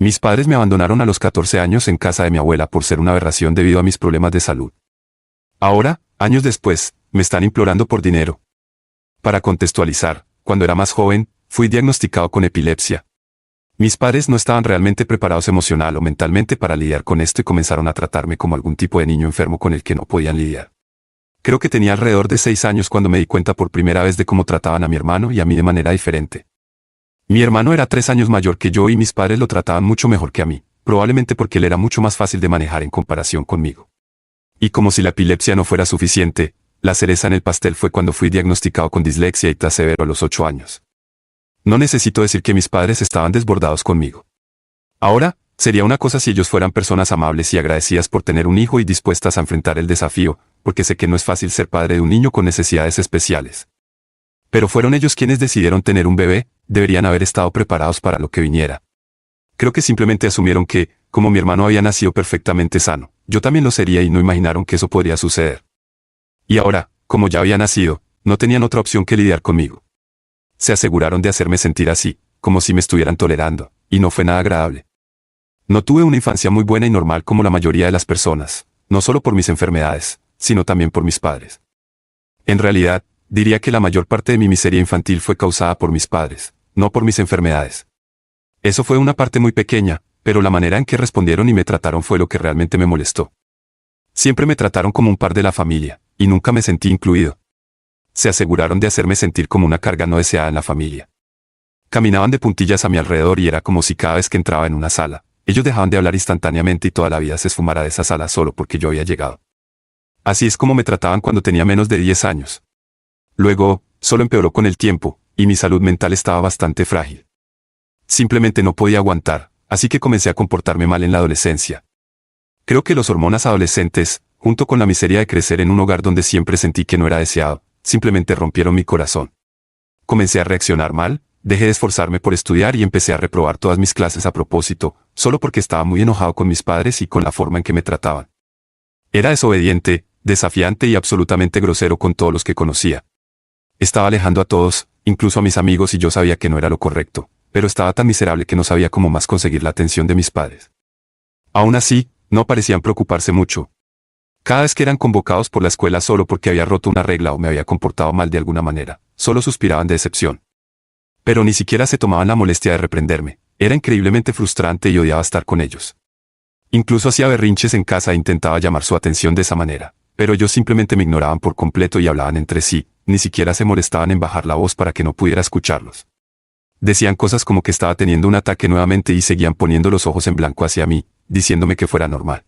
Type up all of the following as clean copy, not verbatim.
Mis padres me abandonaron a los 14 años en casa de mi abuela por ser una aberración debido a mis problemas de salud. Ahora, años después, me están implorando por dinero. Para contextualizar, cuando era más joven, fui diagnosticado con epilepsia. Mis padres no estaban realmente preparados emocional o mentalmente para lidiar con esto y comenzaron a tratarme como algún tipo de niño enfermo con el que no podían lidiar. Creo que tenía alrededor de 6 años cuando me di cuenta por primera vez de cómo trataban a mi hermano y a mí de manera diferente. Mi hermano era 3 años mayor que yo y mis padres lo trataban mucho mejor que a mí, probablemente porque él era mucho más fácil de manejar en comparación conmigo. Y como si la epilepsia no fuera suficiente, la cereza en el pastel fue cuando fui diagnosticado con dislexia y TDA severo a los 8 años. No necesito decir que mis padres estaban desbordados conmigo. Ahora, sería una cosa si ellos fueran personas amables y agradecidas por tener un hijo y dispuestas a enfrentar el desafío, porque sé que no es fácil ser padre de un niño con necesidades especiales. Pero fueron ellos quienes decidieron tener un bebé, deberían haber estado preparados para lo que viniera. Creo que simplemente asumieron que, como mi hermano había nacido perfectamente sano, yo también lo sería y no imaginaron que eso podría suceder. Y ahora, como ya había nacido, no tenían otra opción que lidiar conmigo. Se aseguraron de hacerme sentir así, como si me estuvieran tolerando, y no fue nada agradable. No tuve una infancia muy buena y normal como la mayoría de las personas, no solo por mis enfermedades, sino también por mis padres. En realidad, diría que la mayor parte de mi miseria infantil fue causada por mis padres, no por mis enfermedades. Eso fue una parte muy pequeña, pero la manera en que respondieron y me trataron fue lo que realmente me molestó. Siempre me trataron como un par de la familia, y nunca me sentí incluido. Se aseguraron de hacerme sentir como una carga no deseada en la familia. Caminaban de puntillas a mi alrededor y era como si cada vez que entraba en una sala, ellos dejaban de hablar instantáneamente y toda la vida se esfumara de esa sala solo porque yo había llegado. Así es como me trataban cuando tenía menos de 10 años. Luego, solo empeoró con el tiempo, y mi salud mental estaba bastante frágil. Simplemente no podía aguantar, así que comencé a comportarme mal en la adolescencia. Creo que las hormonas adolescentes, junto con la miseria de crecer en un hogar donde siempre sentí que no era deseado, simplemente rompieron mi corazón. Comencé a reaccionar mal, dejé de esforzarme por estudiar y empecé a reprobar todas mis clases a propósito, solo porque estaba muy enojado con mis padres y con la forma en que me trataban. Era desobediente, desafiante y absolutamente grosero con todos los que conocía. Estaba alejando a todos, incluso a mis amigos, y yo sabía que no era lo correcto, pero estaba tan miserable que no sabía cómo más conseguir la atención de mis padres. Aún así, no parecían preocuparse mucho. Cada vez que eran convocados por la escuela solo porque había roto una regla o me había comportado mal de alguna manera, solo suspiraban de decepción. Pero ni siquiera se tomaban la molestia de reprenderme. Era increíblemente frustrante y odiaba estar con ellos. Incluso hacía berrinches en casa e intentaba llamar su atención de esa manera, pero ellos simplemente me ignoraban por completo y hablaban entre sí, ni siquiera se molestaban en bajar la voz para que no pudiera escucharlos. Decían cosas como que estaba teniendo un ataque nuevamente y seguían poniendo los ojos en blanco hacia mí, diciéndome que fuera normal.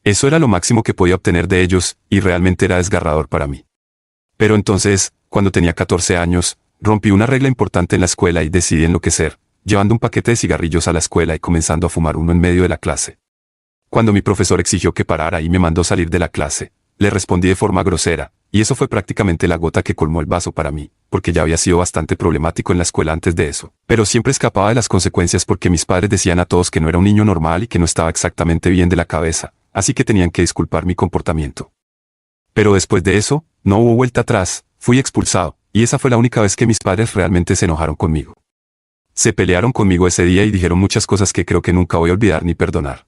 Eso era lo máximo que podía obtener de ellos, y realmente era desgarrador para mí. Pero entonces, cuando tenía 14 años, rompí una regla importante en la escuela y decidí enloquecer, llevando un paquete de cigarrillos a la escuela y comenzando a fumar uno en medio de la clase. Cuando mi profesor exigió que parara y me mandó salir de la clase, le respondí de forma grosera, y eso fue prácticamente la gota que colmó el vaso para mí, porque ya había sido bastante problemático en la escuela antes de eso. Pero siempre escapaba de las consecuencias porque mis padres decían a todos que no era un niño normal y que no estaba exactamente bien de la cabeza, así que tenían que disculpar mi comportamiento. Pero después de eso, no hubo vuelta atrás, fui expulsado, y esa fue la única vez que mis padres realmente se enojaron conmigo. Se pelearon conmigo ese día y dijeron muchas cosas que creo que nunca voy a olvidar ni perdonar.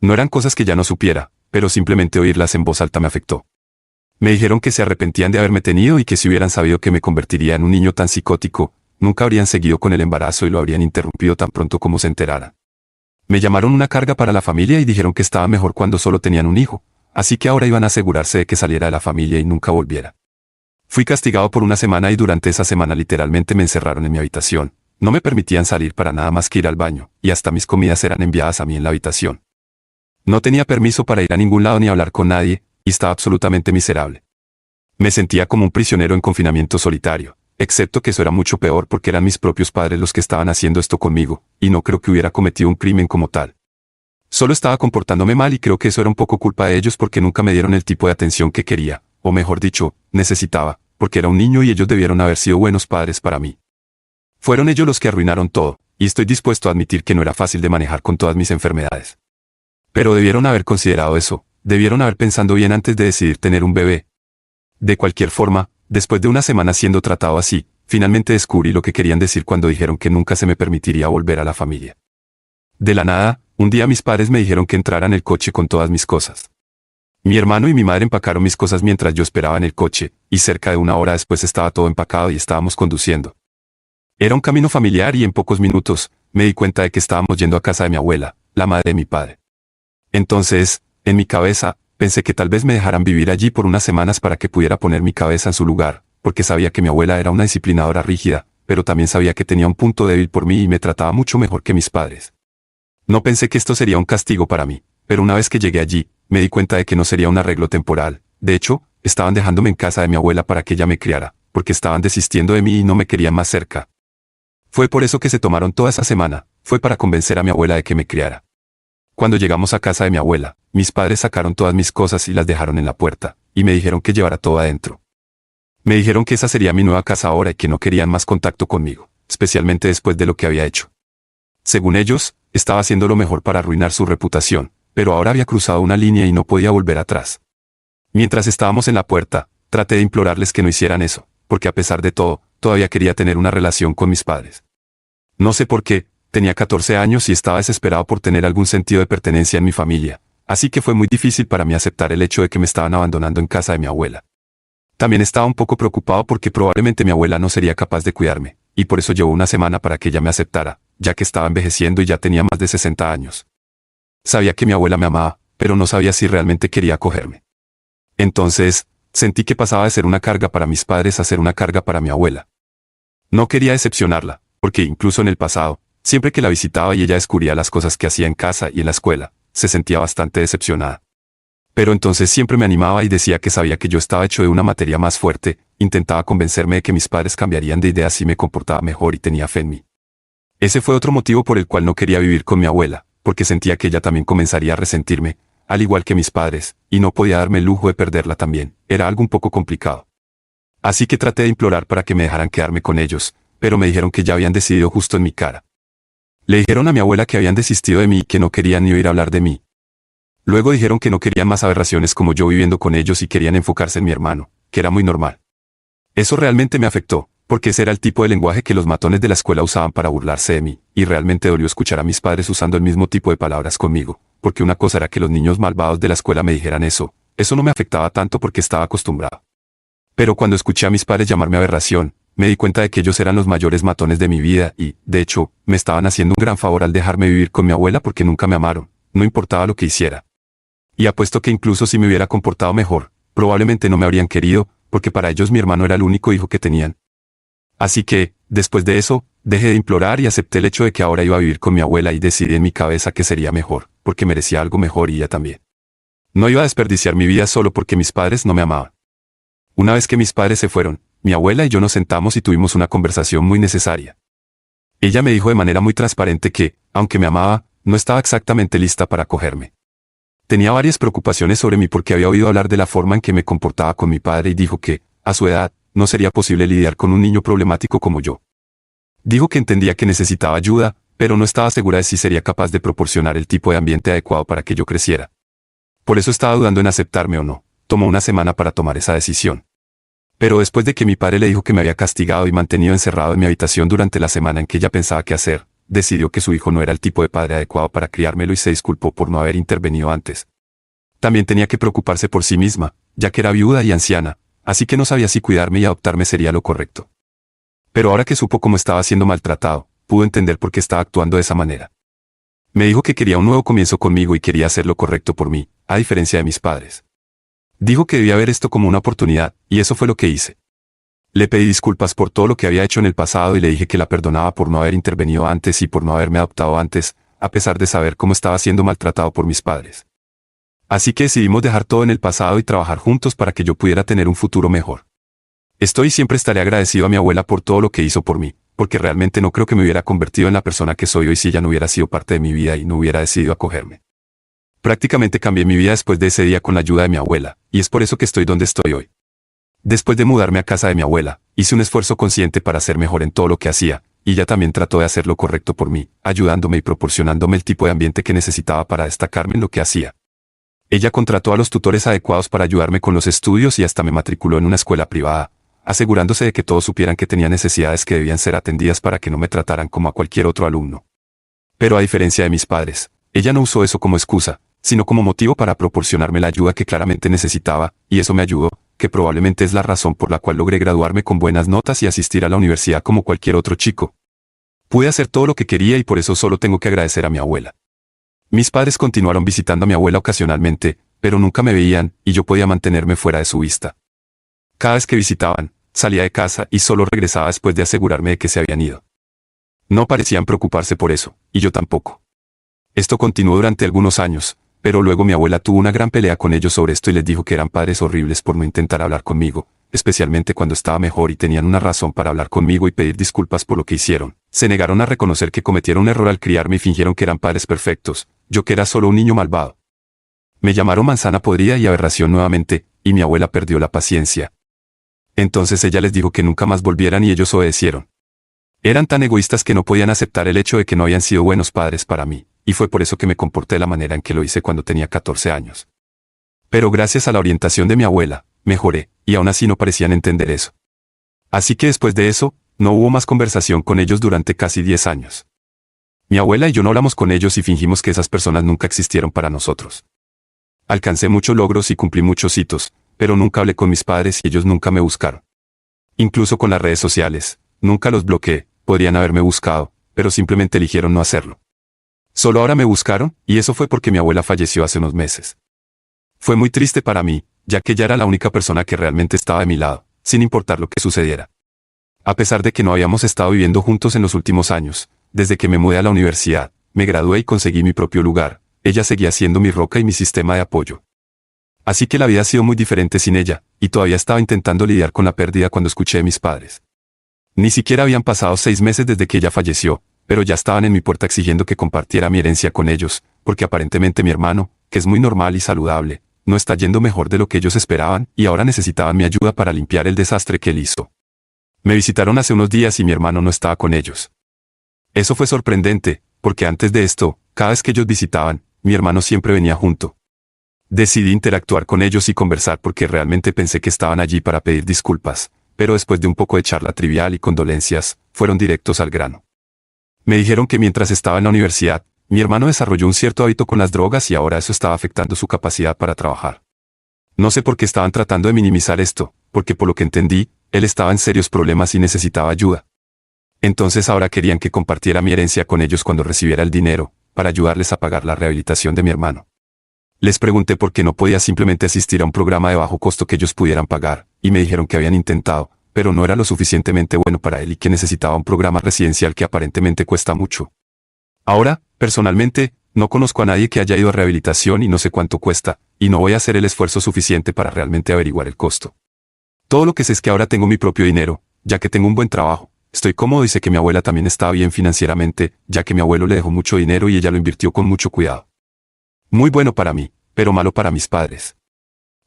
No eran cosas que ya no supiera, pero simplemente oírlas en voz alta me afectó. Me dijeron que se arrepentían de haberme tenido y que si hubieran sabido que me convertiría en un niño tan psicótico, nunca habrían seguido con el embarazo y lo habrían interrumpido tan pronto como se enteraran. Me llamaron una carga para la familia y dijeron que estaba mejor cuando solo tenían un hijo, así que ahora iban a asegurarse de que saliera de la familia y nunca volviera. Fui castigado por una semana y durante esa semana literalmente me encerraron en mi habitación. No me permitían salir para nada más que ir al baño, y hasta mis comidas eran enviadas a mí en la habitación. No tenía permiso para ir a ningún lado ni hablar con nadie, y estaba absolutamente miserable. Me sentía como un prisionero en confinamiento solitario, excepto que eso era mucho peor porque eran mis propios padres los que estaban haciendo esto conmigo, y no creo que hubiera cometido un crimen como tal. Solo estaba comportándome mal y creo que eso era un poco culpa de ellos porque nunca me dieron el tipo de atención que quería, o mejor dicho, necesitaba, porque era un niño y ellos debieron haber sido buenos padres para mí. Fueron ellos los que arruinaron todo, y estoy dispuesto a admitir que no era fácil de manejar con todas mis enfermedades. Pero debieron haber considerado eso, debieron haber pensado bien antes de decidir tener un bebé. De cualquier forma, después de una semana siendo tratado así, finalmente descubrí lo que querían decir cuando dijeron que nunca se me permitiría volver a la familia. De la nada, un día mis padres me dijeron que entrara en el coche con todas mis cosas. Mi hermano y mi madre empacaron mis cosas mientras yo esperaba en el coche, y cerca de una hora después estaba todo empacado y estábamos conduciendo. Era un camino familiar y en pocos minutos, me di cuenta de que estábamos yendo a casa de mi abuela, la madre de mi padre. Entonces, en mi cabeza, pensé que tal vez me dejaran vivir allí por unas semanas para que pudiera poner mi cabeza en su lugar, porque sabía que mi abuela era una disciplinadora rígida, pero también sabía que tenía un punto débil por mí y me trataba mucho mejor que mis padres. No pensé que esto sería un castigo para mí, pero una vez que llegué allí, me di cuenta de que no sería un arreglo temporal. De hecho, estaban dejándome en casa de mi abuela para que ella me criara, porque estaban desistiendo de mí y no me querían más cerca. Fue por eso que se tomaron toda esa semana, fue para convencer a mi abuela de que me criara. Cuando llegamos a casa de mi abuela, mis padres sacaron todas mis cosas y las dejaron en la puerta, y me dijeron que llevara todo adentro. Me dijeron que esa sería mi nueva casa ahora y que no querían más contacto conmigo, especialmente después de lo que había hecho. Según ellos, estaba haciendo lo mejor para arruinar su reputación, pero ahora había cruzado una línea y no podía volver atrás. Mientras estábamos en la puerta, traté de implorarles que no hicieran eso, porque a pesar de todo, todavía quería tener una relación con mis padres. No sé por qué, tenía 14 años y estaba desesperado por tener algún sentido de pertenencia en mi familia, así que fue muy difícil para mí aceptar el hecho de que me estaban abandonando en casa de mi abuela. También estaba un poco preocupado porque probablemente mi abuela no sería capaz de cuidarme, y por eso llevó una semana para que ella me aceptara, ya que estaba envejeciendo y ya tenía más de 60 años. Sabía que mi abuela me amaba, pero no sabía si realmente quería acogerme. Entonces, sentí que pasaba de ser una carga para mis padres a ser una carga para mi abuela. No quería decepcionarla, porque incluso en el pasado, siempre que la visitaba y ella descubría las cosas que hacía en casa y en la escuela, se sentía bastante decepcionada. Pero entonces siempre me animaba y decía que sabía que yo estaba hecho de una materia más fuerte, intentaba convencerme de que mis padres cambiarían de ideas si me comportaba mejor y tenía fe en mí. Ese fue otro motivo por el cual no quería vivir con mi abuela, porque sentía que ella también comenzaría a resentirme, al igual que mis padres, y no podía darme el lujo de perderla también, era algo un poco complicado. Así que traté de implorar para que me dejaran quedarme con ellos, pero me dijeron que ya habían decidido justo en mi cara. Le dijeron a mi abuela que habían desistido de mí y que no querían ni oír hablar de mí. Luego dijeron que no querían más aberraciones como yo viviendo con ellos y querían enfocarse en mi hermano, que era muy normal. Eso realmente me afectó, porque ese era el tipo de lenguaje que los matones de la escuela usaban para burlarse de mí, y realmente dolió escuchar a mis padres usando el mismo tipo de palabras conmigo, porque una cosa era que los niños malvados de la escuela me dijeran eso no me afectaba tanto porque estaba acostumbrado. Pero cuando escuché a mis padres llamarme aberración, me di cuenta de que ellos eran los mayores matones de mi vida y, de hecho, me estaban haciendo un gran favor al dejarme vivir con mi abuela porque nunca me amaron, no importaba lo que hiciera. Y apuesto que incluso si me hubiera comportado mejor, probablemente no me habrían querido, porque para ellos mi hermano era el único hijo que tenían. Así que, después de eso, dejé de implorar y acepté el hecho de que ahora iba a vivir con mi abuela y decidí en mi cabeza que sería mejor, porque merecía algo mejor y ella también. No iba a desperdiciar mi vida solo porque mis padres no me amaban. Una vez que mis padres se fueron, mi abuela y yo nos sentamos y tuvimos una conversación muy necesaria. Ella me dijo de manera muy transparente que, aunque me amaba, no estaba exactamente lista para acogerme. Tenía varias preocupaciones sobre mí porque había oído hablar de la forma en que me comportaba con mi padre y dijo que, a su edad, no sería posible lidiar con un niño problemático como yo. Dijo que entendía que necesitaba ayuda, pero no estaba segura de si sería capaz de proporcionar el tipo de ambiente adecuado para que yo creciera. Por eso estaba dudando en aceptarme o no. Tomó una semana para tomar esa decisión. Pero después de que mi padre le dijo que me había castigado y mantenido encerrado en mi habitación durante la semana en que ella pensaba qué hacer, decidió que su hijo no era el tipo de padre adecuado para criármelo y se disculpó por no haber intervenido antes. También tenía que preocuparse por sí misma, ya que era viuda y anciana, así que no sabía si cuidarme y adoptarme sería lo correcto. Pero ahora que supo cómo estaba siendo maltratado, pudo entender por qué estaba actuando de esa manera. Me dijo que quería un nuevo comienzo conmigo y quería hacer lo correcto por mí, a diferencia de mis padres. Dijo que debía ver esto como una oportunidad, y eso fue lo que hice. Le pedí disculpas por todo lo que había hecho en el pasado y le dije que la perdonaba por no haber intervenido antes y por no haberme adoptado antes, a pesar de saber cómo estaba siendo maltratado por mis padres. Así que decidimos dejar todo en el pasado y trabajar juntos para que yo pudiera tener un futuro mejor. Estoy y siempre estaré agradecido a mi abuela por todo lo que hizo por mí, porque realmente no creo que me hubiera convertido en la persona que soy hoy si ella no hubiera sido parte de mi vida y no hubiera decidido acogerme. Prácticamente cambié mi vida después de ese día con la ayuda de mi abuela, y es por eso que estoy donde estoy hoy. Después de mudarme a casa de mi abuela, hice un esfuerzo consciente para ser mejor en todo lo que hacía, y ella también trató de hacer lo correcto por mí, ayudándome y proporcionándome el tipo de ambiente que necesitaba para destacarme en lo que hacía. Ella contrató a los tutores adecuados para ayudarme con los estudios y hasta me matriculó en una escuela privada, asegurándose de que todos supieran que tenía necesidades que debían ser atendidas para que no me trataran como a cualquier otro alumno. Pero a diferencia de mis padres, ella no usó eso como excusa, sino como motivo para proporcionarme la ayuda que claramente necesitaba, y eso me ayudó, que probablemente es la razón por la cual logré graduarme con buenas notas y asistir a la universidad como cualquier otro chico. Pude hacer todo lo que quería y por eso solo tengo que agradecer a mi abuela. Mis padres continuaron visitando a mi abuela ocasionalmente, pero nunca me veían y yo podía mantenerme fuera de su vista. Cada vez que visitaban, salía de casa y solo regresaba después de asegurarme de que se habían ido. No parecían preocuparse por eso, y yo tampoco. Esto continuó durante algunos años, pero luego mi abuela tuvo una gran pelea con ellos sobre esto y les dijo que eran padres horribles por no intentar hablar conmigo, especialmente cuando estaba mejor y tenían una razón para hablar conmigo y pedir disculpas por lo que hicieron. Se negaron a reconocer que cometieron un error al criarme y fingieron que eran padres perfectos, yo que era solo un niño malvado. Me llamaron manzana podrida y aberración nuevamente, y mi abuela perdió la paciencia. Entonces ella les dijo que nunca más volvieran y ellos obedecieron. Eran tan egoístas que no podían aceptar el hecho de que no habían sido buenos padres para mí, y fue por eso que me comporté de la manera en que lo hice cuando tenía 14 años. Pero gracias a la orientación de mi abuela, mejoré, y aún así no parecían entender eso. Así que después de eso, no hubo más conversación con ellos durante casi 10 años. Mi abuela y yo no hablamos con ellos y fingimos que esas personas nunca existieron para nosotros. Alcancé muchos logros y cumplí muchos hitos, pero nunca hablé con mis padres y ellos nunca me buscaron. Incluso con las redes sociales, nunca los bloqueé, podrían haberme buscado, pero simplemente eligieron no hacerlo. Solo ahora me buscaron, y eso fue porque mi abuela falleció hace unos meses. Fue muy triste para mí, ya que ella era la única persona que realmente estaba de mi lado, sin importar lo que sucediera. A pesar de que no habíamos estado viviendo juntos en los últimos años, desde que me mudé a la universidad, me gradué y conseguí mi propio lugar, ella seguía siendo mi roca y mi sistema de apoyo. Así que la vida ha sido muy diferente sin ella, y todavía estaba intentando lidiar con la pérdida cuando escuché a mis padres. Ni siquiera habían pasado 6 meses desde que ella falleció, pero ya estaban en mi puerta exigiendo que compartiera mi herencia con ellos, porque aparentemente mi hermano, que es muy normal y saludable, no está yendo mejor de lo que ellos esperaban y ahora necesitaban mi ayuda para limpiar el desastre que él hizo. Me visitaron hace unos días y mi hermano no estaba con ellos. Eso fue sorprendente, porque antes de esto, cada vez que ellos visitaban, mi hermano siempre venía junto. Decidí interactuar con ellos y conversar porque realmente pensé que estaban allí para pedir disculpas, pero después de un poco de charla trivial y condolencias, fueron directos al grano. Me dijeron que mientras estaba en la universidad, mi hermano desarrolló un cierto hábito con las drogas y ahora eso estaba afectando su capacidad para trabajar. No sé por qué estaban tratando de minimizar esto, porque por lo que entendí, él estaba en serios problemas y necesitaba ayuda. Entonces ahora querían que compartiera mi herencia con ellos cuando recibiera el dinero, para ayudarles a pagar la rehabilitación de mi hermano. Les pregunté por qué no podía simplemente asistir a un programa de bajo costo que ellos pudieran pagar, y me dijeron que habían intentado, pero no era lo suficientemente bueno para él y que necesitaba un programa residencial que aparentemente cuesta mucho. Ahora, personalmente, no conozco a nadie que haya ido a rehabilitación y no sé cuánto cuesta, y no voy a hacer el esfuerzo suficiente para realmente averiguar el costo. Todo lo que sé es que ahora tengo mi propio dinero, ya que tengo un buen trabajo, estoy cómodo y sé que mi abuela también estaba bien financieramente, ya que mi abuelo le dejó mucho dinero y ella lo invirtió con mucho cuidado. Muy bueno para mí, pero malo para mis padres.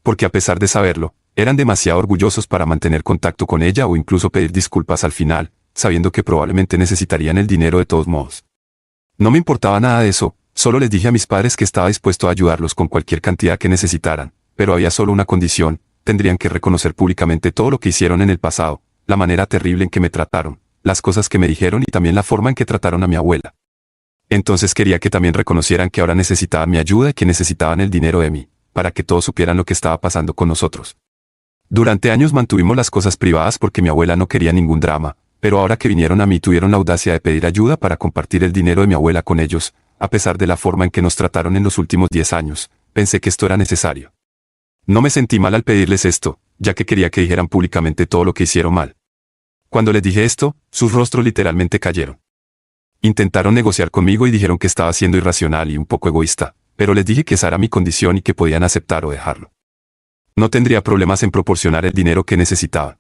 Porque a pesar de saberlo, eran demasiado orgullosos para mantener contacto con ella o incluso pedir disculpas al final, sabiendo que probablemente necesitarían el dinero de todos modos. No me importaba nada de eso, solo les dije a mis padres que estaba dispuesto a ayudarlos con cualquier cantidad que necesitaran, pero había solo una condición, tendrían que reconocer públicamente todo lo que hicieron en el pasado, la manera terrible en que me trataron, las cosas que me dijeron y también la forma en que trataron a mi abuela. Entonces quería que también reconocieran que ahora necesitaban mi ayuda y que necesitaban el dinero de mí, para que todos supieran lo que estaba pasando con nosotros. Durante años mantuvimos las cosas privadas porque mi abuela no quería ningún drama, pero ahora que vinieron a mí tuvieron la audacia de pedir ayuda para compartir el dinero de mi abuela con ellos, a pesar de la forma en que nos trataron en los últimos 10 años, pensé que esto era necesario. No me sentí mal al pedirles esto, ya que quería que dijeran públicamente todo lo que hicieron mal. Cuando les dije esto, sus rostros literalmente cayeron. Intentaron negociar conmigo y dijeron que estaba siendo irracional y un poco egoísta, pero les dije que esa era mi condición y que podían aceptar o dejarlo. No tendría problemas en proporcionar el dinero que necesitaban.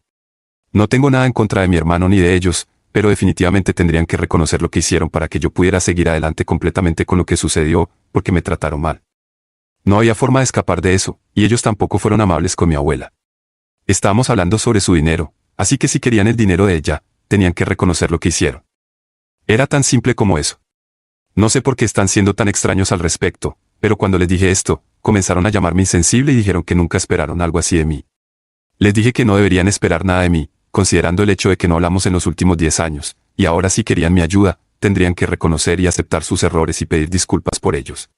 No tengo nada en contra de mi hermano ni de ellos, pero definitivamente tendrían que reconocer lo que hicieron para que yo pudiera seguir adelante completamente con lo que sucedió, porque me trataron mal. No había forma de escapar de eso, y ellos tampoco fueron amables con mi abuela. Estábamos hablando sobre su dinero, así que si querían el dinero de ella, tenían que reconocer lo que hicieron. Era tan simple como eso. No sé por qué están siendo tan extraños al respecto, pero cuando les dije esto, comenzaron a llamarme insensible y dijeron que nunca esperaron algo así de mí. Les dije que no deberían esperar nada de mí, considerando el hecho de que no hablamos en los últimos 10 años, y ahora si querían mi ayuda, tendrían que reconocer y aceptar sus errores y pedir disculpas por ellos.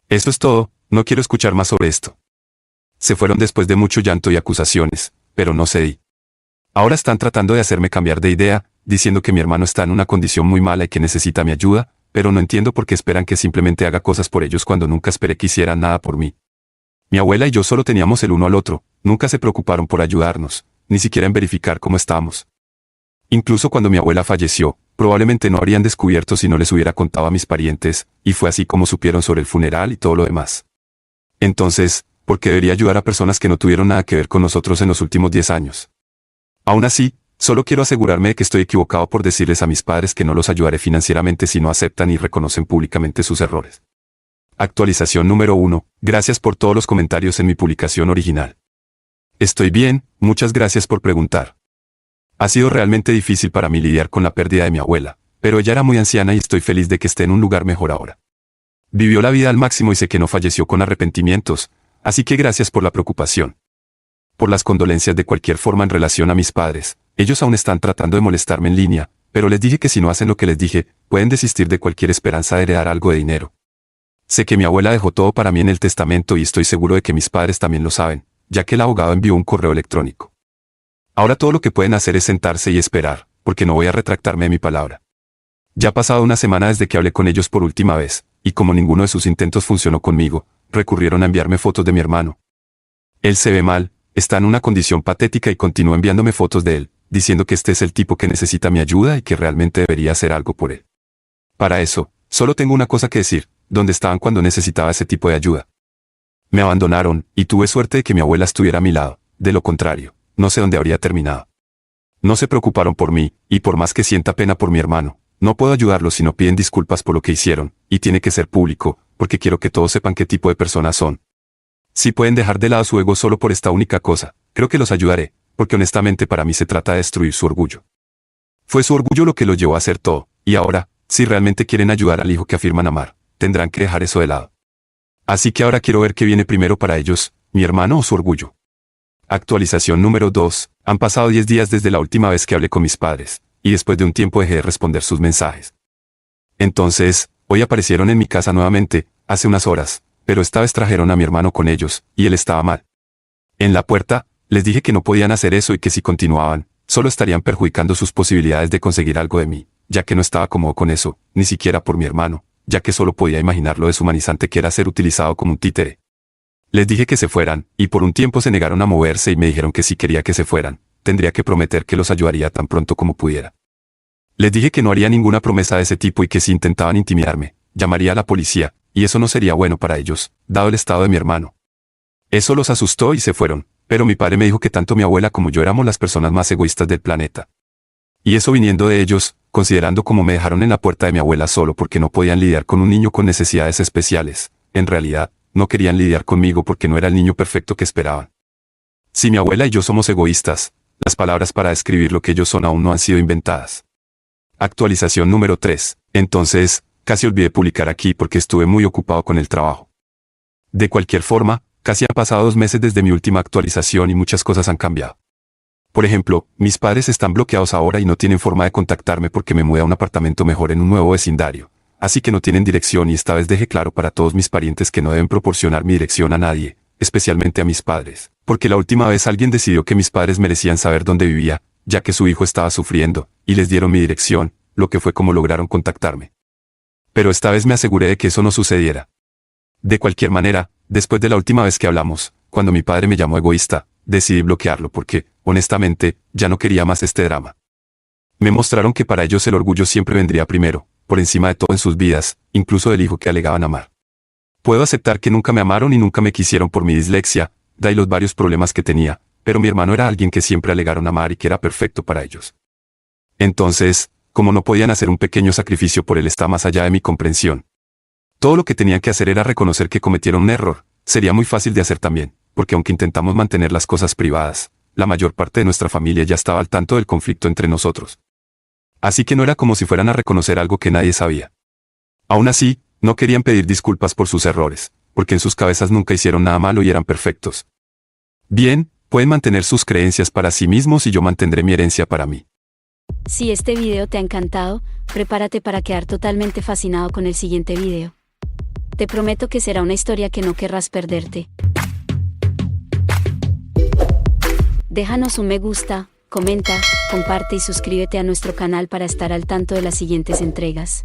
Eso es todo, no quiero escuchar más sobre esto. Se fueron después de mucho llanto y acusaciones, pero no cedí. Ahora están tratando de hacerme cambiar de idea, diciendo que mi hermano está en una condición muy mala y que necesita mi ayuda, pero no entiendo por qué esperan que simplemente haga cosas por ellos cuando nunca esperé que hicieran nada por mí. Mi abuela y yo solo teníamos el uno al otro, nunca se preocuparon por ayudarnos, ni siquiera en verificar cómo estábamos. Incluso cuando mi abuela falleció, probablemente no habrían descubierto si no les hubiera contado a mis parientes, y fue así como supieron sobre el funeral y todo lo demás. Entonces, ¿por qué debería ayudar a personas que no tuvieron nada que ver con nosotros en los últimos 10 años? Aún así, solo quiero asegurarme de que estoy equivocado por decirles a mis padres que no los ayudaré financieramente si no aceptan y reconocen públicamente sus errores. Actualización número 1. Gracias por todos los comentarios en mi publicación original. Estoy bien, muchas gracias por preguntar. Ha sido realmente difícil para mí lidiar con la pérdida de mi abuela, pero ella era muy anciana y estoy feliz de que esté en un lugar mejor ahora. Vivió la vida al máximo y sé que no falleció con arrepentimientos, así que gracias por la preocupación. Por las condolencias de cualquier forma en relación a mis padres, ellos aún están tratando de molestarme en línea, pero les dije que si no hacen lo que les dije, pueden desistir de cualquier esperanza de heredar algo de dinero. Sé que mi abuela dejó todo para mí en el testamento y estoy seguro de que mis padres también lo saben, ya que el abogado envió un correo electrónico. Ahora todo lo que pueden hacer es sentarse y esperar, porque no voy a retractarme de mi palabra. Ya ha pasado una semana desde que hablé con ellos por última vez, y como ninguno de sus intentos funcionó conmigo, recurrieron a enviarme fotos de mi hermano. Él se ve mal, está en una condición patética y continúa enviándome fotos de él, diciendo que este es el tipo que necesita mi ayuda y que realmente debería hacer algo por él. Para eso, solo tengo una cosa que decir, ¿dónde estaban cuando necesitaba ese tipo de ayuda? Me abandonaron, y tuve suerte de que mi abuela estuviera a mi lado, de lo contrario, no sé dónde habría terminado. No se preocuparon por mí, y por más que sienta pena por mi hermano, no puedo ayudarlos si no piden disculpas por lo que hicieron, y tiene que ser público, porque quiero que todos sepan qué tipo de personas son. Si pueden dejar de lado su ego solo por esta única cosa, creo que los ayudaré, porque honestamente para mí se trata de destruir su orgullo. Fue su orgullo lo que los llevó a hacer todo, y ahora, si realmente quieren ayudar al hijo que afirman amar, tendrán que dejar eso de lado. Así que ahora quiero ver qué viene primero para ellos, mi hermano o su orgullo. Actualización número 2. Han pasado 10 días desde la última vez que hablé con mis padres, y después de un tiempo dejé de responder sus mensajes. Entonces, hoy aparecieron en mi casa nuevamente, hace unas horas, pero esta vez trajeron a mi hermano con ellos, y él estaba mal. En la puerta, les dije que no podían hacer eso y que si continuaban, solo estarían perjudicando sus posibilidades de conseguir algo de mí, ya que no estaba cómodo con eso, ni siquiera por mi hermano, ya que solo podía imaginar lo deshumanizante que era ser utilizado como un títere. Les dije que se fueran, y por un tiempo se negaron a moverse y me dijeron que si quería que se fueran, tendría que prometer que los ayudaría tan pronto como pudiera. Les dije que no haría ninguna promesa de ese tipo y que si intentaban intimidarme, llamaría a la policía, y eso no sería bueno para ellos, dado el estado de mi hermano. Eso los asustó y se fueron, pero mi padre me dijo que tanto mi abuela como yo éramos las personas más egoístas del planeta. Y eso viniendo de ellos, considerando cómo me dejaron en la puerta de mi abuela solo porque no podían lidiar con un niño con necesidades especiales, en realidad, no querían lidiar conmigo porque no era el niño perfecto que esperaban. Si mi abuela y yo somos egoístas, las palabras para describir lo que ellos son aún no han sido inventadas. Actualización número 3. Entonces, casi olvidé publicar aquí porque estuve muy ocupado con el trabajo. De cualquier forma, casi han pasado 2 meses desde mi última actualización y muchas cosas han cambiado. Por ejemplo, mis padres están bloqueados ahora y no tienen forma de contactarme porque me mudé a un apartamento mejor en un nuevo vecindario, así que no tienen dirección y esta vez dejé claro para todos mis parientes que no deben proporcionar mi dirección a nadie, especialmente a mis padres, porque la última vez alguien decidió que mis padres merecían saber dónde vivía, ya que su hijo estaba sufriendo, y les dieron mi dirección, lo que fue como lograron contactarme. Pero esta vez me aseguré de que eso no sucediera. De cualquier manera, después de la última vez que hablamos, cuando mi padre me llamó egoísta, decidí bloquearlo porque, honestamente, ya no quería más este drama. Me mostraron que para ellos el orgullo siempre vendría primero, por encima de todo en sus vidas, incluso del hijo que alegaban amar. Puedo aceptar que nunca me amaron y nunca me quisieron por mi dislexia, y los varios problemas que tenía, pero mi hermano era alguien que siempre alegaron amar y que era perfecto para ellos. Entonces, como no podían hacer un pequeño sacrificio por él está más allá de mi comprensión. Todo lo que tenían que hacer era reconocer que cometieron un error, sería muy fácil de hacer también, porque aunque intentamos mantener las cosas privadas, la mayor parte de nuestra familia ya estaba al tanto del conflicto entre nosotros. Así que no era como si fueran a reconocer algo que nadie sabía. Aún así, no querían pedir disculpas por sus errores, porque en sus cabezas nunca hicieron nada malo y eran perfectos. Bien, pueden mantener sus creencias para sí mismos y yo mantendré mi herencia para mí. Si este video te ha encantado, prepárate para quedar totalmente fascinado con el siguiente video. Te prometo que será una historia que no querrás perderte. Déjanos un me gusta, comenta, comparte y suscríbete a nuestro canal para estar al tanto de las siguientes entregas.